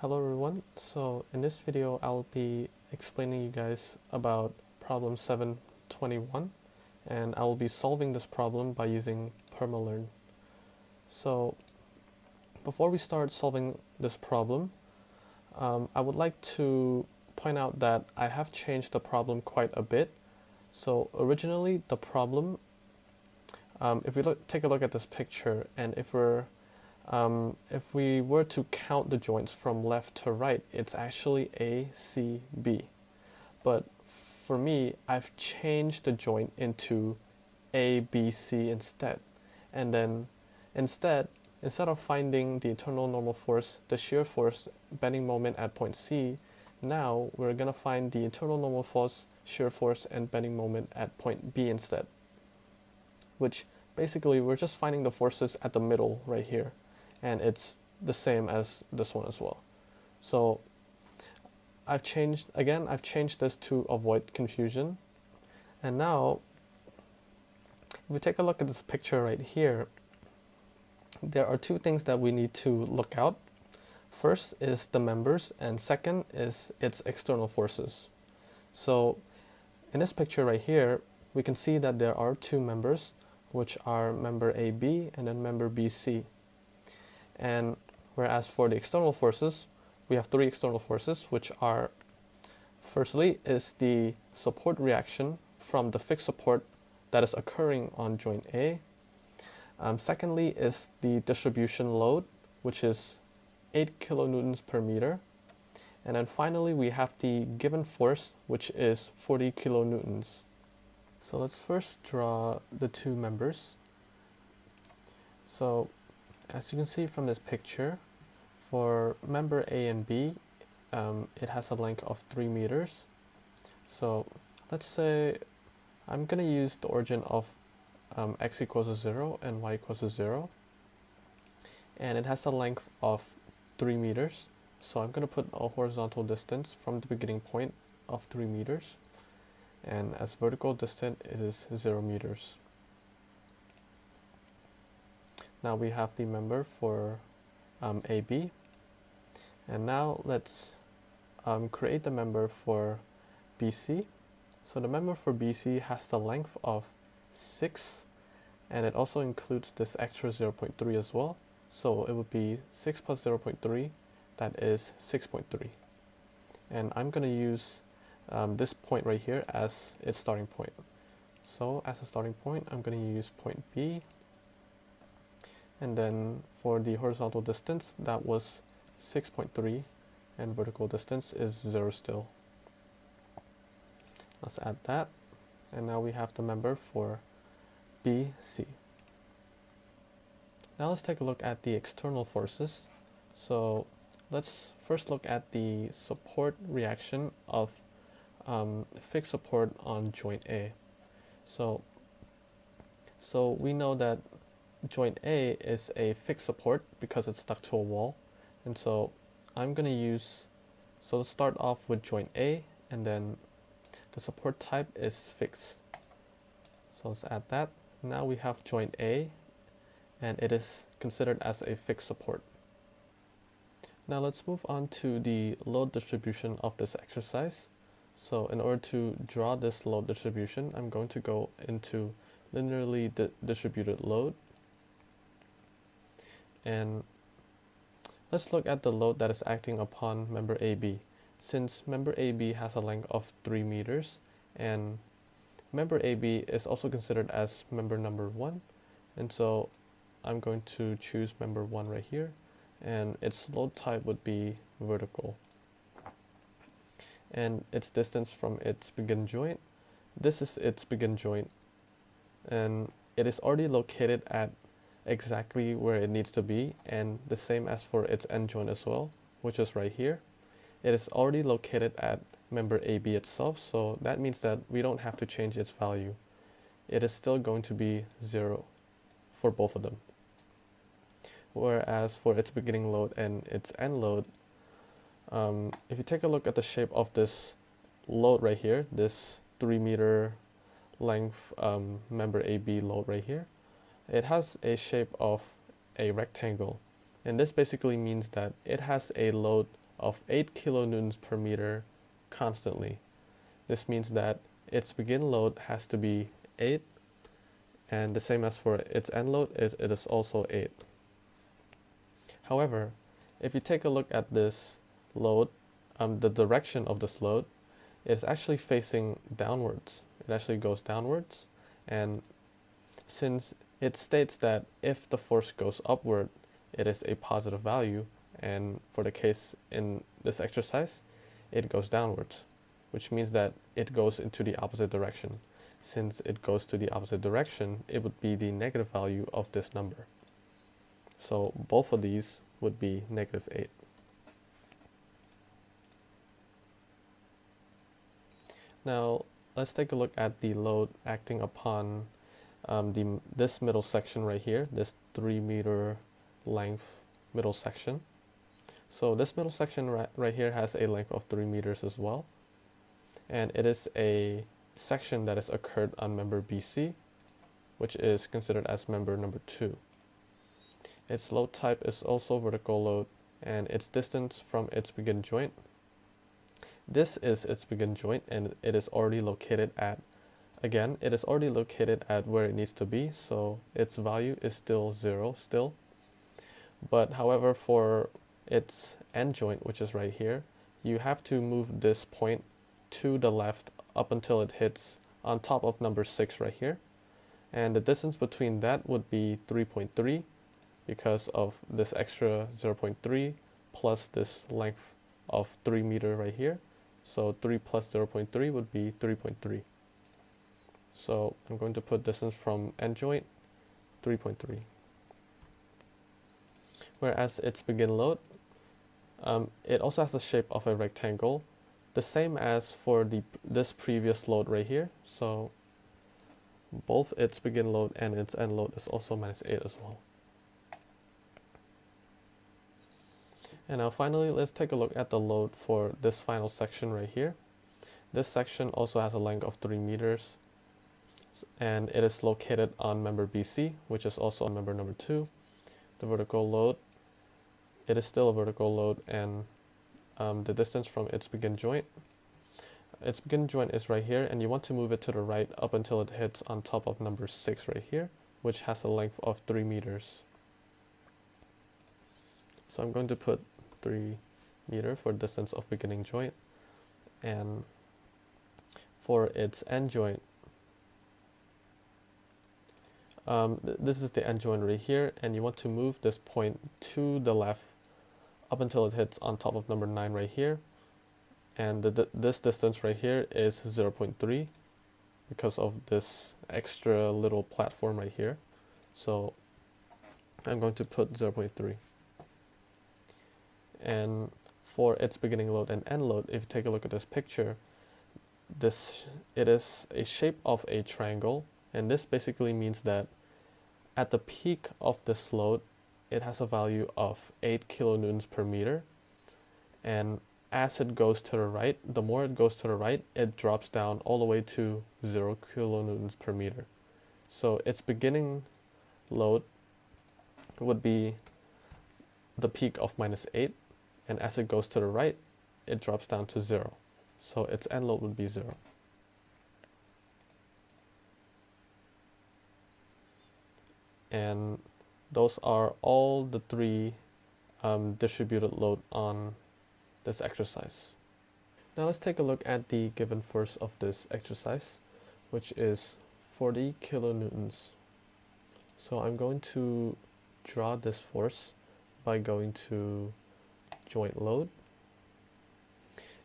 Hello everyone, so in this video I'll be explaining you guys about problem 721 and I will be solving this problem by using PermaLearn. So before we start solving this problem, I would like to point out that I have changed the problem quite a bit. So originally the problem, if we take a look at this picture, and if we were to count the joints from left to right, it's actually A, C, B. But for me, I've changed the joint into A, B, C instead. And then instead of finding the internal normal force, the shear force, bending moment at point C, now we're going to find the internal normal force, shear force, and bending moment at point B instead. Which basically we're just finding the forces at the middle right here. And it's the same as this one as well. So I've changed this to avoid confusion. And now, if we take a look at this picture right here, there are two things that we need to look out. First is the members, and second is its external forces. So in this picture right here, we can see that there are two members, which are member AB and then member BC. And whereas for the external forces, we have three external forces, which are, firstly, is the support reaction from the fixed support that is occurring on joint A. Secondly is the distribution load, which is 8 kilonewtons per meter. And then finally, we have the given force, which is 40 kilonewtons. So let's first draw the two members. So as you can see from this picture, for member A and B, it has a length of 3 meters. So let's say I'm going to use the origin of x equals to 0 and y equals to 0. And it has a length of 3 meters. So I'm going to put a horizontal distance from the beginning point of 3 meters. And as vertical distance, it is 0 meters. Now we have the member for AB. And now let's create the member for BC. So the member for BC has the length of 6, and it also includes this extra 0.3 as well. So it would be 6 plus 0.3, that is 6.3. And I'm going to use this point right here as its starting point. So as a starting point, I'm going to use point B. And then for the horizontal distance, that was 6.3, and vertical distance is 0 still. Let's add that. And now we have the member for BC. Now let's take a look at the external forces. So let's first look at the support reaction of fixed support on joint A. So we know that joint A is a fixed support because it's stuck to a wall. And so I'm going to use, so let's start off with joint A, and then the support type is fixed. So let's add that. Now we have joint A, and it is considered as a fixed support. Now let's move on to the load distribution of this exercise. So in order to draw this load distribution, I'm going to go into linearly distributed load. And let's look at the load that is acting upon member AB. Since member AB has a length of 3 meters, and member AB is also considered as member number 1, and so I'm going to choose member 1 right here, and its load type would be vertical. And its distance from its begin joint, this is its begin joint, and it is already located at exactly where it needs to be, and the same as for its end joint as well, which is right here. It is already located at member AB itself, so that means that we don't have to change its value. It is still going to be 0 for both of them. Whereas for its beginning load and its end load, if you take a look at the shape of this load right here, this 3 meter length member AB load right here, it has a shape of a rectangle, and this basically means that it has a load of 8 kilonewtons per meter constantly. This means that its begin load has to be 8, and the same as for its end load, it is also 8. However, if you take a look at this load, the direction of this load is actually facing downwards. It actually goes downwards, and since it states that if the force goes upward, it is a positive value, and for the case in this exercise, it goes downwards, which means that it goes into the opposite direction. Since it goes to the opposite direction, it would be the negative value of this number. So both of these would be negative 8. Now let's take a look at the load acting upon this middle section right here, this 3 meter length middle section. So this middle section right here has a length of 3 meters as well, and it is a section that has occurred on member BC, which is considered as member number 2. Its load type is also vertical load, and its distance from its begin joint. This is its begin joint, and it is already located at, again, it is already located at where it needs to be, so its value is still 0 still. But however, for its end joint, which is right here, you have to move this point to the left up until it hits on top of number 6 right here. And the distance between that would be 3.3 because of this extra 0.3 plus this length of 3 meter right here. So 3 plus 0.3 would be 3.3. So I'm going to put distance from end joint 3.3. Whereas its begin load, it also has the shape of a rectangle, the same as for this previous load right here. So both its begin load and its end load is also minus 8 as well. And now finally, let's take a look at the load for this final section right here. This section also has a length of 3 meters, and it is located on member BC, which is also on member number 2. The vertical load, it is still a vertical load, and the distance from its begin joint. Its begin joint is right here, and you want to move it to the right up until it hits on top of number 6 right here, which has a length of 3 meters. So I'm going to put 3 meter for distance of beginning joint, and for its end joint, this is the end joint right here, and you want to move this point to the left up until it hits on top of number 9 right here, and this distance right here is 0.3 because of this extra little platform right here. So I'm going to put 0.3. And for its beginning load and end load, if you take a look at this picture, it is a shape of a triangle, and this basically means that at the peak of this load, it has a value of 8 kilonewtons per meter, and as it goes to the right, the more it goes to the right, it drops down all the way to 0 kilonewtons per meter. So its beginning load would be the peak of minus 8, and as it goes to the right, it drops down to 0. So its end load would be 0. And those are all the 3 distributed load on this exercise. Now let's take a look at the given force of this exercise, which is 40 kilonewtons. So I'm going to draw this force by going to joint load.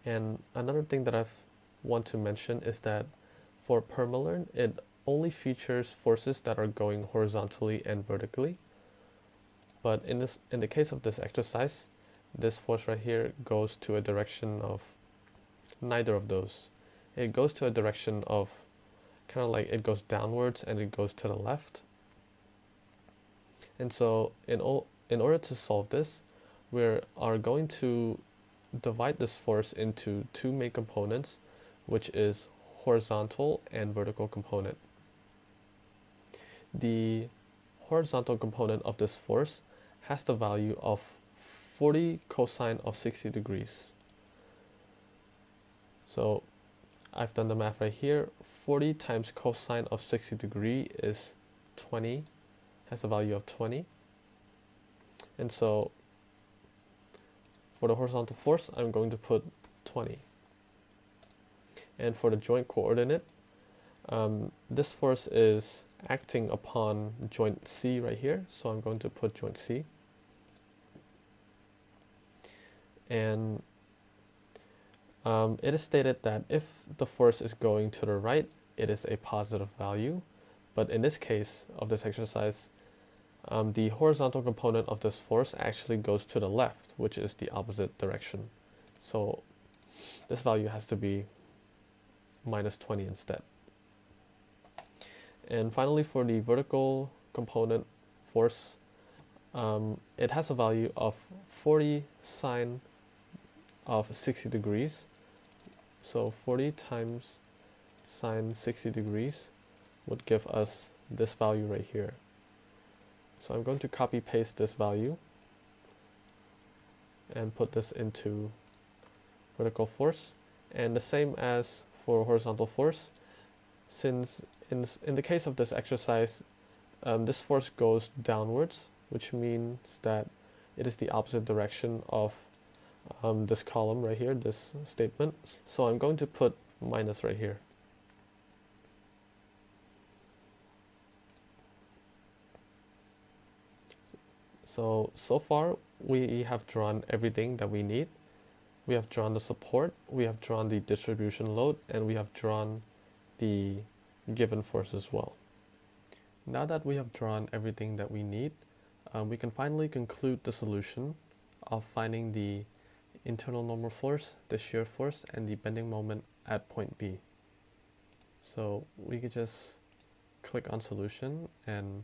And another thing that I want to mention is that for PermaLearn, it only features forces that are going horizontally and vertically. But in the case of this exercise, this force right here goes to a direction of neither of those. It goes to a direction of kind of like it goes downwards and it goes to the left. And so in order to solve this, we are going to divide this force into 2 main components, which is horizontal and vertical component. The horizontal component of this force has the value of 40 cosine of 60 degrees. So I've done the math right here. 40 times cosine of 60 degree is 20, has a value of 20. And so for the horizontal force, I'm going to put 20. And for the joint coordinate, this force is acting upon joint C right here, so I'm going to put joint C. And it is stated that if the force is going to the right, it is a positive value. But in this case of this exercise, the horizontal component of this force actually goes to the left, which is the opposite direction. So this value has to be minus 20 instead. And finally, for the vertical component force, it has a value of 40 sine of 60 degrees. So 40 times sine 60 degrees would give us this value right here. So I'm going to copy paste this value and put this into vertical force. And the same as for horizontal force, since in the case of this exercise, this force goes downwards, which means that it is the opposite direction of this column right here, this statement. So I'm going to put minus right here. So far we have drawn everything that we need. We have drawn the support, we have drawn the distribution load, and we have drawn the given force as well. Now that we have drawn everything that we need, we can finally conclude the solution of finding the internal normal force, the shear force, and the bending moment at point B. So we could just click on solution, and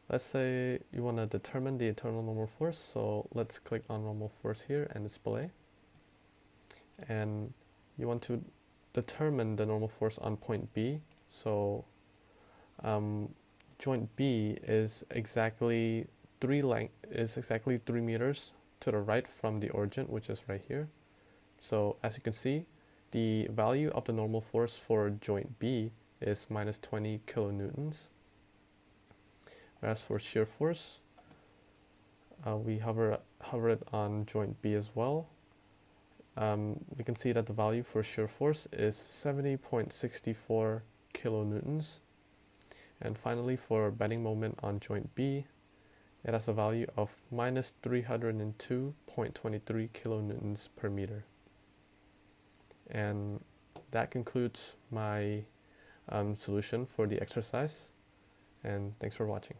let's say you want to determine the internal normal force, so let's click on normal force here and display. And you want to determine the normal force on point B. So joint B is exactly 3 meters to the right from the origin, which is right here. So as you can see, the value of the normal force for joint B is minus 20 kilonewtons. Whereas for shear force, we hover it on joint B as well. We can see that the value for shear force is 70.64 kilonewtons. And finally, for bending moment on joint B, it has a value of minus 302.23 kilonewtons per meter. And that concludes my solution for the exercise. And thanks for watching.